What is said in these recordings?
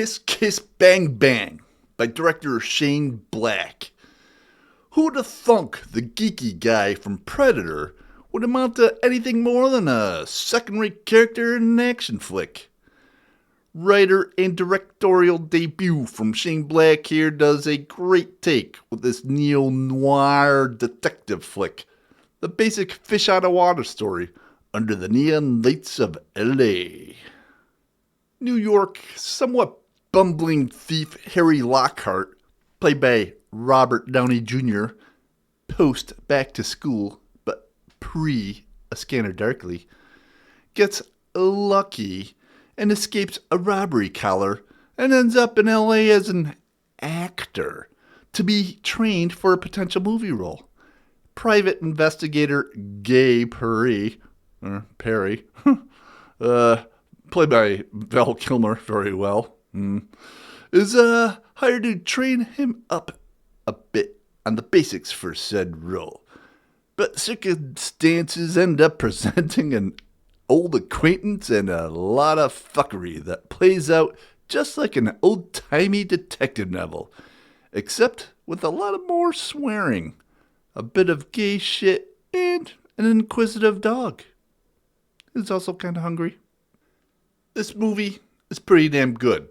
Kiss Kiss Bang Bang by director Shane Black. Who'd have thunk the geeky guy from Predator would amount to anything more than a second-rate character in an action flick? Writer and directorial debut from Shane Black here does a great take with this neo-noir detective flick. The basic fish-out-of-water story under the neon lights of L.A. New York, somewhat bumbling thief Harry Lockhart, played by Robert Downey Jr., post back to school, but pre A Scanner Darkly, gets lucky and escapes a robbery collar and ends up in LA as an actor to be trained for a potential movie role. Private investigator Gay Perry, played by Val Kilmer very well, is hired to train him up a bit on the basics for said role. But circumstances end up presenting an old acquaintance and a lot of fuckery that plays out just like an old-timey detective novel, except with a lot of more swearing, a bit of gay shit, and an inquisitive dog who's also kind of hungry. This movie is pretty damn good.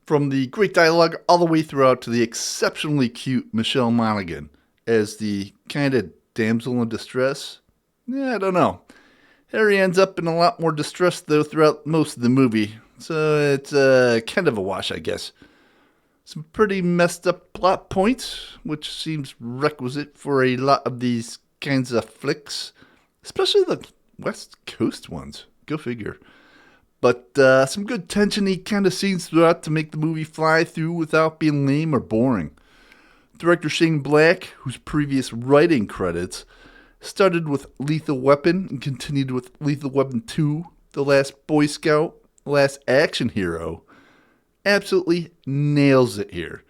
From the great dialogue all the way throughout to the exceptionally cute Michelle Monaghan as the kind of damsel in distress. Yeah, I don't know. Harry ends up in a lot more distress though throughout most of the movie, so it's kind of a wash, I guess. Some pretty messed up plot points, which seems requisite for a lot of these kinds of flicks, especially the West Coast ones. Go figure. But some good tension-y kind of scenes throughout to make the movie fly through without being lame or boring. Director Shane Black, whose previous writing credits started with Lethal Weapon and continued with Lethal Weapon 2, The Last Boy Scout, The Last Action Hero, absolutely nails it here.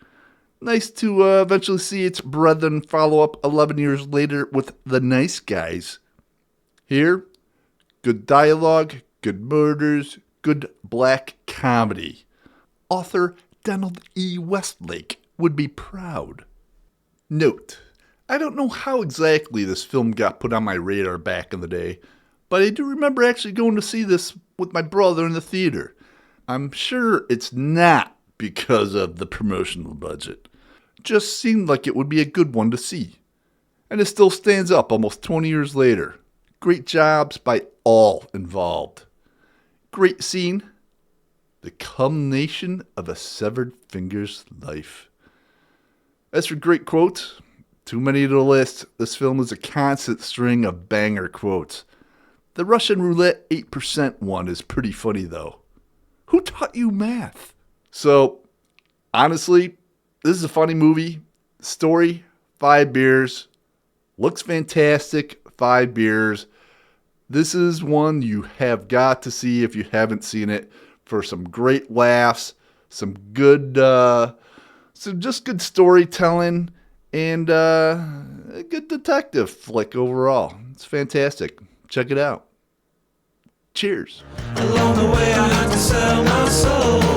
Nice to eventually see its brethren follow up 11 years later with The Nice Guys. Here, good dialogue, good murders, good black comedy. Author Donald E. Westlake would be proud. Note, I don't know how exactly this film got put on my radar back in the day, but I do remember actually going to see this with my brother in the theater. I'm sure it's not because of the promotional budget. Just seemed like it would be a good one to see. And it still stands up almost 20 years later. Great jobs by all involved. Great scene. The culmination of a severed finger's life. As for great quotes, too many to list. This film is a constant string of banger quotes. The Russian roulette 8% one is pretty funny though. Who taught you math? So, honestly, this is a funny movie. Story, 5 beers. Looks fantastic, 5 beers. This is one you have got to see if you haven't seen it, for some great laughs, some good, just good storytelling, and a good detective flick overall. It's fantastic. Check it out. Cheers. Along the way I had to sell my soul.